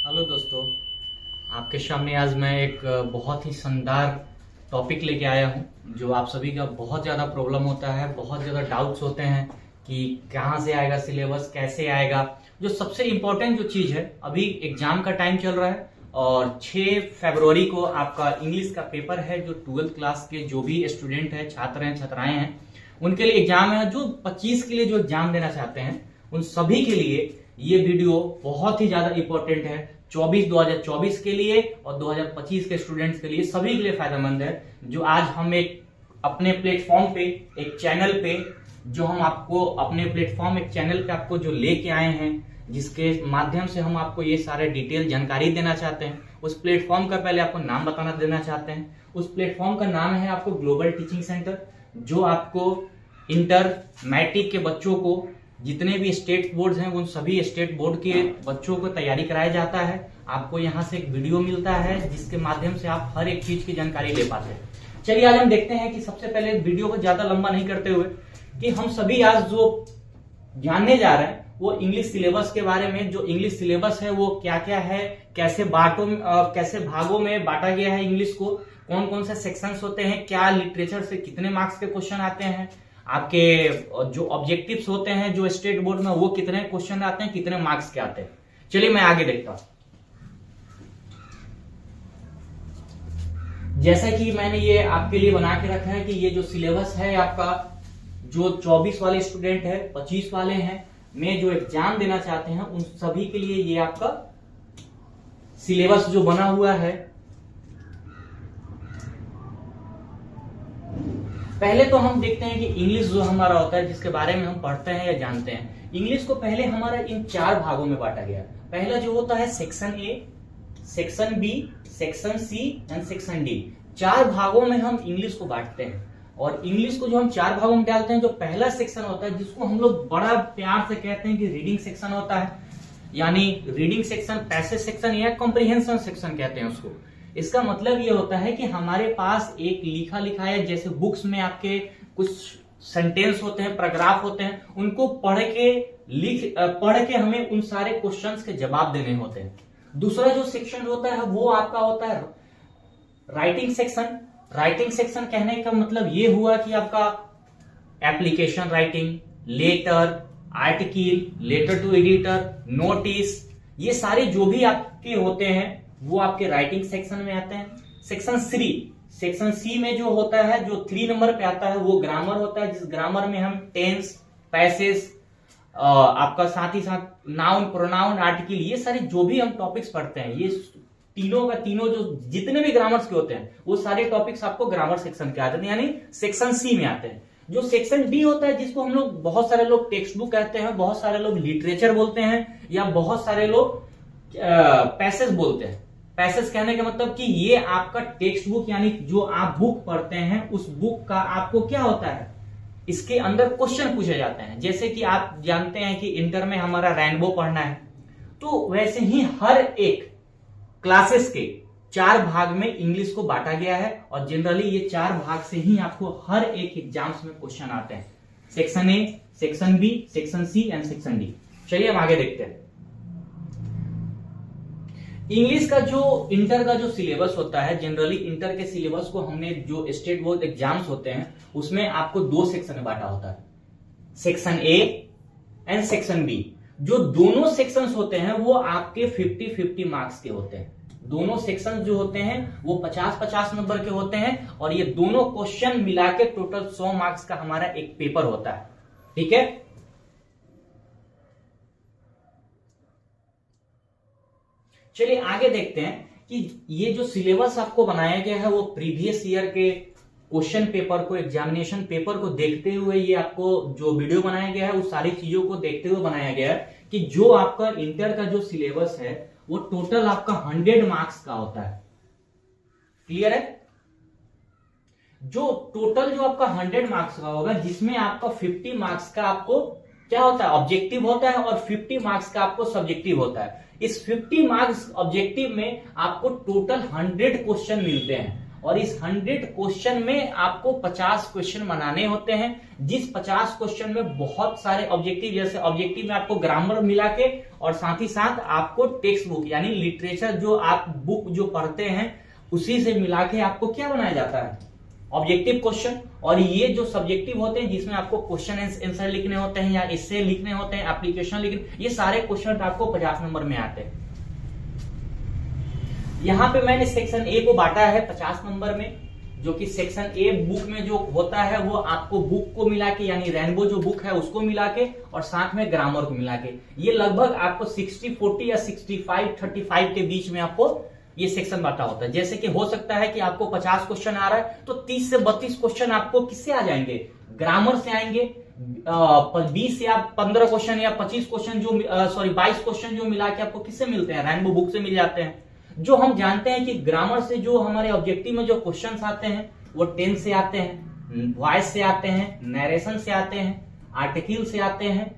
Hello दोस्तों, आपके सामने आज मैं एक बहुत ही शानदार टॉपिक लेके आया हूँ जो आप सभी का बहुत ज़्यादा प्रॉब्लम होता है, बहुत ज़्यादा डाउट्स होते हैं कि कहाँ से आएगा सिलेबस, कैसे आएगा। जो सबसे इम्पोर्टेंट जो चीज़ है, अभी एग्जाम का टाइम चल रहा है और 6 फरवरी को आपका इंग्लिश का पेपर है। जो 12th क्लास के जो भी स्टूडेंट हैं, छात्र हैं, छात्राएं हैं, उनके लिए एग्जाम है। जो 25 के लिए जो एग्जाम देना चाहते हैं उन सभी के लिए ये वीडियो बहुत ही ज्यादा इंपॉर्टेंट है। 2024 के लिए और 2025 के स्टूडेंट्स के लिए, सभी के लिए फायदेमंद है। जो आज हम एक अपने प्लेटफॉर्म पे, एक चैनल पे, जो हम आपको अपने प्लेटफॉर्म एक चैनल पे आपको जो लेके आए हैं, जिसके माध्यम से हम आपको ये सारे डिटेल जानकारी देना चाहते हैं। उस प्लेटफॉर्म का पहले आपको नाम बताना देना चाहते हैं। उस प्लेटफॉर्म का नाम है आपको ग्लोबल टीचिंग सेंटर, जो आपको इंटर मैट्रिक के बच्चों को, जितने भी स्टेट बोर्ड हैं उन सभी स्टेट बोर्ड के बच्चों को तैयारी कराया जाता है। आपको यहाँ से एक वीडियो मिलता है जिसके माध्यम से आप हर एक चीज की जानकारी ले पाते हैं। चलिए आज हम देखते हैं कि सबसे पहले वीडियो को ज्यादा लंबा नहीं करते हुए कि हम सभी आज जो जानने जा रहे हैं वो इंग्लिश सिलेबस के बारे में। जो इंग्लिश सिलेबस है वो क्या क्या है, कैसे कैसे भागों में बांटा गया है इंग्लिश को, कौन कौन से सेक्शंस होते हैं, क्या लिटरेचर से कितने मार्क्स के क्वेश्चन आते हैं, आपके जो ऑब्जेक्टिव्स होते हैं जो स्टेट बोर्ड में वो कितने क्वेश्चन आते हैं, कितने मार्क्स के आते हैं। चलिए मैं आगे देखता हूं। जैसा कि मैंने ये आपके लिए बना के रखा है कि ये जो सिलेबस है आपका, जो 24 वाले स्टूडेंट है, 25 वाले हैं, में जो एग्जाम देना चाहते हैं उन सभी के लिए ये आपका सिलेबस जो बना हुआ है। पहले तो हम देखते हैं कि इंग्लिश जो हमारा होता है, जिसके बारे में हम पढ़ते हैं या जानते हैं, इंग्लिश को पहले हमारा इन 4 भागों में बांटा गया। पहला जो होता है section A, section B, section C and section D. 4 भागों में हम इंग्लिश को बांटते हैं। और इंग्लिश को जो हम 4 भागों में डालते हैं, जो पहला सेक्शन होता है जिसको हम लोग बड़ा प्यार से कहते हैं कि रीडिंग सेक्शन होता है, यानी रीडिंग सेक्शन, पैसेज सेक्शन या कॉम्प्रिहेंशन सेक्शन कहते हैं उसको। इसका मतलब ये होता है कि हमारे पास एक लिखा लिखा है, जैसे बुक्स में आपके कुछ सेंटेंस होते हैं, पैराग्राफ होते हैं, उनको पढ़ के हमें उन सारे क्वेश्चंस के जवाब देने होते हैं। दूसरा जो सेक्शन होता है वो आपका होता है राइटिंग सेक्शन। राइटिंग सेक्शन कहने का मतलब ये हुआ कि आपका application writing, letter, article, letter to editor, notice, ये सारे जो भी आपके होते हैं वो आपके राइटिंग सेक्शन में आते हैं। सेक्शन सी में जो होता है, जो 3 नंबर पे आता है, वो ग्रामर होता है, जिस ग्रामर में हम टेंस, पैसेज, आपका साथ ही साथ नाउन, प्रोनाउन, आर्टिकल, ये सारे जो भी हम टॉपिक्स पढ़ते हैं, ये तीनों का तीनों जो जितने भी ग्रामर्स के होते हैं वो सारे टॉपिक्स आपको ग्रामर सेक्शन के आते हैं, यानी सेक्शन सी में आते हैं। जो सेक्शन डी होता है, जिसको हम लोग, बहुत सारे लोग टेक्स्ट बुक कहते हैं, बहुत सारे लोग लिटरेचर बोलते हैं, या बहुत सारे लोग पैसेज बोलते हैं। पैसेज कहने का मतलब कि ये आपका टेक्स्ट बुक, यानी जो आप बुक पढ़ते हैं उस बुक का आपको क्या होता है, इसके अंदर क्वेश्चन पूछे जाते हैं। जैसे कि आप जानते हैं कि इंटर में हमारा रेनबो पढ़ना है, तो वैसे ही हर एक क्लासेस के 4 भाग में इंग्लिश को बांटा गया है। और जनरली ये 4 भाग से ही आपको हर एक एग्जाम्स में क्वेश्चन आते हैं, section A, section B, section C and section D. चलिए हम आगे देखते हैं। इंग्लिश का जो इंटर का जो सिलेबस होता है, जनरली इंटर के सिलेबस को हमने, जो स्टेट बोर्ड एग्जाम्स होते हैं उसमें आपको 2 सेक्शन में बांटा होता है, section A and section B. जो दोनों सेक्शंस होते हैं वो आपके 50-50 मार्क्स के होते हैं। दोनों सेक्शन जो होते हैं वो 50-50 नंबर के होते हैं, और ये दोनों क्वेश्चन मिला के टोटल 100 मार्क्स का हमारा एक पेपर होता है। ठीक है, चलिए आगे देखते हैं कि ये जो सिलेबस आपको बनाया गया है वो प्रीवियस ईयर के क्वेश्चन पेपर को, एग्जामिनेशन पेपर को देखते हुए ये आपको जो वीडियो बनाया गया है उस सारी चीजों को देखते हुए बनाया गया है कि जो आपका इंटर का जो सिलेबस है वो टोटल आपका 100 मार्क्स का होता है। क्लियर है? जो टोटल जो आपका 100 मार्क्स का होगा, जिसमें आपका 50 मार्क्स का आपको क्या होता है, ऑब्जेक्टिव होता है, और 50 मार्क्स का आपको सब्जेक्टिव होता है। इस 50 मार्क्स ऑब्जेक्टिव में आपको टोटल 100 क्वेश्चन मिलते हैं, और इस 100 क्वेश्चन में आपको 50 क्वेश्चन बनाने होते हैं, जिस 50 क्वेश्चन में बहुत सारे ऑब्जेक्टिव, जैसे ऑब्जेक्टिव में आपको ग्रामर मिला के और साथ ही साथ आपको टेक्स्ट बुक यानी लिटरेचर जो आप बुक जो पढ़ते हैं उसी से मिला के आपको क्या बनाया जाता है, ऑब्जेक्टिव क्वेश्चन। और ये जो सब्जेक्टिव होते हैं जिसमें आपको क्वेश्चन आंसर लिखने होते हैं या एस्से लिखने होते हैं, एप्लीकेशन लिखने, ये सारे क्वेश्चन आपको 50 नंबर में आते हैं। यहाँ पे मैंने सेक्शन ए को बांटा है 50 नंबर में, जो कि सेक्शन ए बुक में जो होता है वो आपको बुक को मिला के यानी रेनबो जो बुक है उसको मिला के और साथ में ग्रामर को मिला के ये लगभग आपको 60-40 या 65-35 के बीच में आपको ये सेक्शन बांटा होता है। जैसे कि हो सकता है कि आपको 50 क्वेश्चन आ रहा है तो 30 से 32 क्वेश्चन आपको किससे आ जाएंगे, ग्रामर से आएंगे। 20 या 15 क्वेश्चन या 25 क्वेश्चन जो 22 क्वेश्चन जो मिला के आपको किससे मिलते हैं, रेनबो बुक से मिल जाते हैं। जो हम जानते हैं कि ग्रामर से जो हमारे ऑब्जेक्टिव में जो क्वेश्चंस आते हैं वो टेंस से आते हैं, वॉइस से आते हैं, नरेशन से आते हैं, आर्टिकल से आते हैं,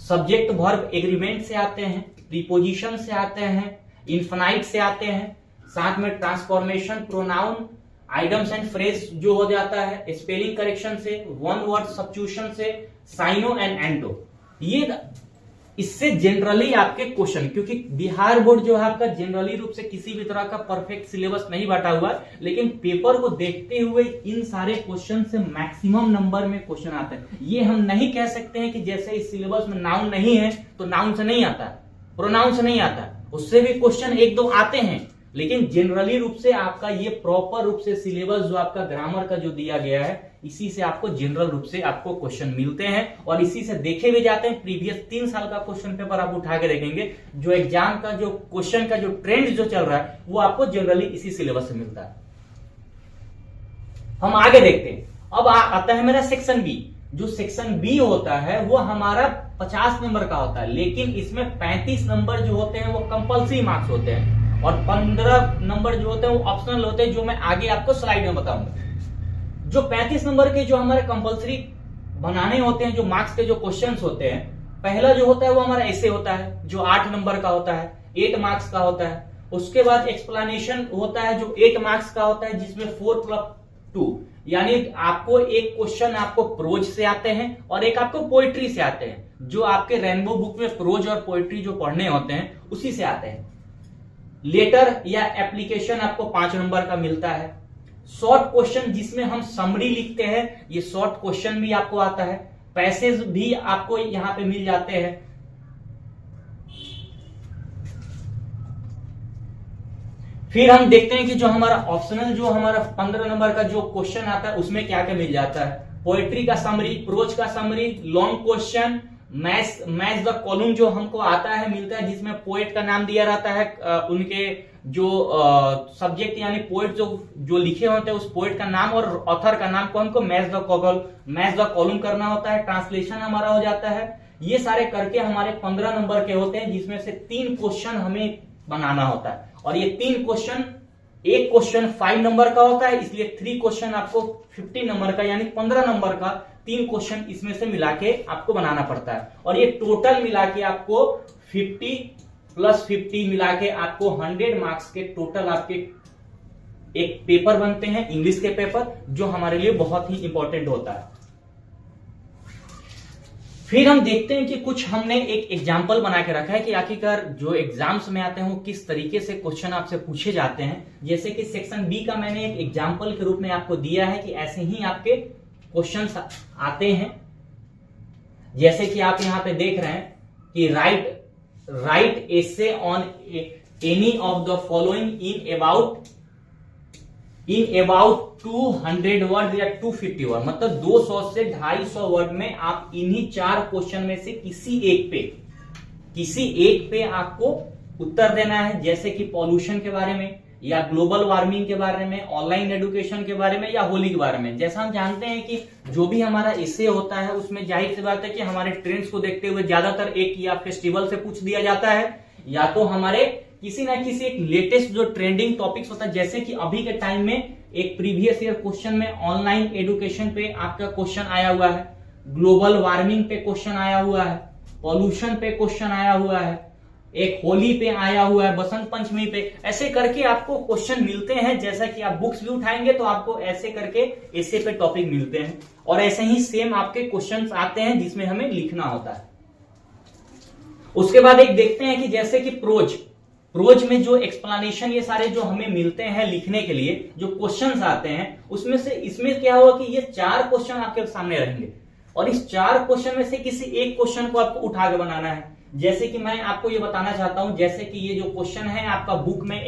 सब्जेक्ट वर्ब एग्रीमेंट से आते हैं, प्रीपोजिशन से आते हैं, इन्फिनाइट से आते हैं, साथ में transformation, pronoun, items and phrase जो हो जाता है, स्पेलिंग करेक्शन से, वन वर्ड सब्स्टिट्यूशन से, साइनो एंड एंडो। ये इससे जनरली आपके क्वेश्चन, क्योंकि बिहार बोर्ड जो है आपका जनरली रूप से किसी भी तरह का परफेक्ट सिलेबस नहीं बांटा हुआ है, लेकिन पेपर को देखते हुए इन सारे क्वेश्चन से मैक्सिमम नंबर में क्वेश्चन आते हैं। ये हम नहीं कह सकते हैं कि जैसे इस सिलेबस में नाउन नहीं है तो नाउन से नहीं आता है, प्रोनाउन से नहीं आता है, उससे भी क्वेश्चन 1-2 आते हैं, लेकिन जनरली रूप से आपका ये प्रॉपर रूप से सिलेबस जो आपका ग्रामर का जो दिया गया है इसी से आपको जनरल रूप से आपको क्वेश्चन मिलते हैं और इसी से देखे भी जाते हैं। प्रीवियस 3 साल का क्वेश्चन पेपर आप उठा के देखेंगे, जो एग्जाम का जो क्वेश्चन का जो ट्रेंड जो चल रहा है वो आपको जनरली इसी सिलेबस से मिलता है। हम आगे देखते हैं। अब आता है मेरा सेक्शन बी। जो सेक्शन बी होता है वो हमारा 50 नंबर का होता है, लेकिन इसमें 35 नंबर जो होते हैं वो कंपल्सरी मार्क्स होते हैं और 15 नंबर जो होते हैं वो ऑप्शनल होते हैं, जो मैं आगे आपको स्लाइड में बताऊंगा। जो 35 नंबर के जो हमारे कंपल्सरी बनाने होते हैं, जो मार्क्स के जो क्वेश्चंस होते हैं, पहला जो होता है वो हमारा ऐसे होता है जो 8 नंबर का होता है, 8 मार्क्स का होता है। उसके बाद एक्सप्लेनेशन होता है जो 8 मार्क्स का होता है, जिसमें 4+2 यानी आपको एक क्वेश्चन आपको प्रोज से आते हैं और एक आपको पोइट्री से आते हैं। जो आपके रेनबो बुक में प्रोज और पोइट्री जो पढ़ने होते हैं उसी से आते हैं। लेटर या एप्लीकेशन आपको 5 नंबर का मिलता है। शॉर्ट क्वेश्चन जिसमें हम समरी लिखते हैं, ये शॉर्ट क्वेश्चन भी आपको आता है। पैसेज भी आपको यहां पे मिल जाते हैं। फिर हम देखते हैं कि जो हमारा ऑप्शनल जो हमारा 15 नंबर का जो क्वेश्चन आता है उसमें क्या क्या मिल जाता है। पोएट्री का समरी, प्रोज का summary, long question, match the column जो हमको आता है मिलता है, जिसमें पोएट का नाम दिया रहता है, उनके जो सब्जेक्ट यानी पोएट जो लिखे होते हैं उस पोएट का नाम और ऑथर का नाम को हमको मैच द कॉलम करना होता है। ट्रांसलेशन हमारा हो जाता है। ये सारे करके हमारे 15 नंबर के होते हैं, जिसमें से 3 क्वेश्चन हमें बनाना होता है और ये 3 क्वेश्चन, एक क्वेश्चन 5 नंबर का होता है, इसलिए 3 क्वेश्चन आपको 50 नंबर का यानी 15 नंबर का 3 क्वेश्चन इसमें से मिला के आपको बनाना पड़ता है। और ये टोटल मिला के आपको 50+50 मिला के आपको 100 मार्क्स के टोटल आपके एक पेपर बनते हैं, इंग्लिश के पेपर, जो हमारे लिए बहुत ही इंपॉर्टेंट होता है। फिर हम देखते हैं कि कुछ हमने एक एग्जाम्पल बना के रखा है कि आखिरकार जो एग्जाम्स में आते हैं वो किस तरीके से क्वेश्चन आपसे पूछे जाते हैं। जैसे कि सेक्शन बी का मैंने एक एग्जाम्पल के रूप में आपको दिया है कि ऐसे ही आपके क्वेश्चंस आते हैं। जैसे कि आप यहां पे देख रहे हैं कि right essay on any of the following in about 200 word या 250 वर्ड, मतलब 200 से 250 वर्ड में आप इन्हीं 4 क्वेश्चन में से किसी एक पे आपको उत्तर देना है। जैसे कि पॉल्यूशन के बारे में या ग्लोबल वार्मिंग के बारे में, ऑनलाइन एजुकेशन के बारे में या होली के बारे में। जैसा हम जानते हैं कि जो भी हमारा एसे होता है उसमें जाहिर सी बात है कि हमारे ट्रेंड्स को देखते हुए ज्यादातर एक या फेस्टिवल से पूछ दिया जाता है, या तो हमारे किसी ना किसी एक लेटेस्ट जो ट्रेंडिंग टॉपिक्स होता है। जैसे कि अभी के टाइम में एक प्रीवियस ईयर क्वेश्चन में ऑनलाइन एजुकेशन पे आपका क्वेश्चन आया हुआ है, ग्लोबल वार्मिंग पे क्वेश्चन आया हुआ है, पॉल्यूशन पे क्वेश्चन आया हुआ है, एक होली पे आया हुआ है, बसंत पंचमी पे, ऐसे करके आपको क्वेश्चन मिलते हैं। जैसा कि आप बुक्स भी उठाएंगे तो आपको ऐसे करके ऐसे पे टॉपिक मिलते हैं, और ऐसे ही सेम आपके क्वेश्चंस आते हैं जिसमें हमें लिखना होता है। उसके बाद एक देखते हैं कि जैसे कि प्रोज में जो एक्सप्लेनेशन ये सारे जो हमें मिलते हैं लिखने के लिए, जो क्वेश्चंस आते हैं उसमें से इसमें क्या हुआ कि ये 4 क्वेश्चन आपके सामने रहेंगे, और इस 4 क्वेश्चन में से किसी एक क्वेश्चन को आपको उठा के बनाना है। जैसे कि मैं आपको ये बताना चाहता हूं, जैसे कि ये जो क्वेश्चन है आपका बुक में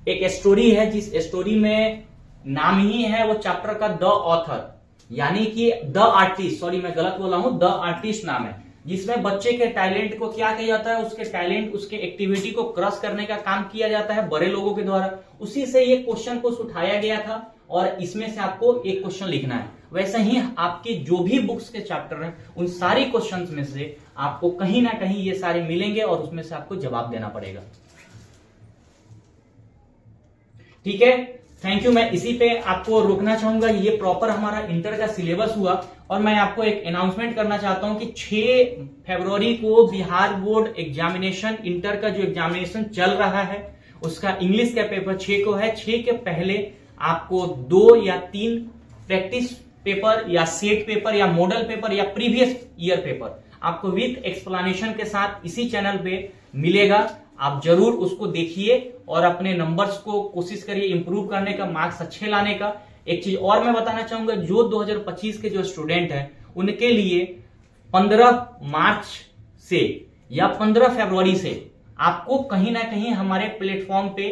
एक स्टोरी है, जिस स्टोरी में नाम ही है वो चैप्टर का द ऑथर, यानी कि द आर्टिस्ट, सॉरी मैं गलत बोला हूं, द आर्टिस्ट नाम है, जिसमें बच्चे के टैलेंट को क्या किया जाता है, उसके टैलेंट, उसके एक्टिविटी को क्रश करने का काम किया जाता है बड़े लोगों के द्वारा। उसी से ये क्वेश्चन को उठाया गया था, और इसमें से आपको एक क्वेश्चन लिखना है। वैसे ही आपकी जो भी बुक्स के चैप्टर हैं उन सारी क्वेश्चंस में से आपको कहीं ना कहीं ये सारे मिलेंगे, और उसमें से आपको जवाब देना पड़ेगा। ठीक है, थैंक यू। मैं इसी पे आपको रोकना चाहूंगा। ये प्रॉपर हमारा इंटर का सिलेबस हुआ, और मैं आपको एक अनाउंसमेंट करना चाहता हूं कि 6 फरवरी को बिहार बोर्ड एग्जामिनेशन, इंटर का जो एग्जामिनेशन चल रहा है उसका इंग्लिश का पेपर 6 को है। 6 के पहले आपको 2 या 3 प्रैक्टिस पेपर या सेट पेपर या मॉडल पेपर या प्रीवियस ईयर पेपर आपको विद एक्सप्लेनेशन के साथ इसी चैनल पे मिलेगा। आप जरूर उसको देखिए और अपने नंबर्स को कोशिश करिए इंप्रूव करने का, मार्क्स अच्छे लाने का। एक चीज और मैं बताना चाहूंगा, जो 2025 के जो स्टूडेंट हैं उनके लिए 15 मार्च से या 15 फरवरी से आपको कहीं ना कहीं हमारे प्लेटफॉर्म पे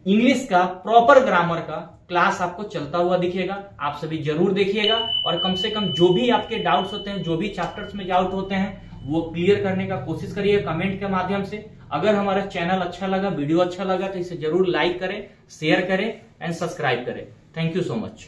इंग्लिश का प्रॉपर ग्रामर का क्लास आपको चलता हुआ दिखेगा। आप सभी जरूर देखिएगा, और कम से कम जो भी आपके डाउट्स होते हैं, जो भी चैप्टर्स में डाउट होते हैं, वो क्लियर करने का कोशिश करिए कमेंट के माध्यम से। अगर हमारा चैनल अच्छा लगा, वीडियो अच्छा लगा, तो इसे जरूर लाइक करें, शेयर करें एंड सब्सक्राइब करें। Thank you so much.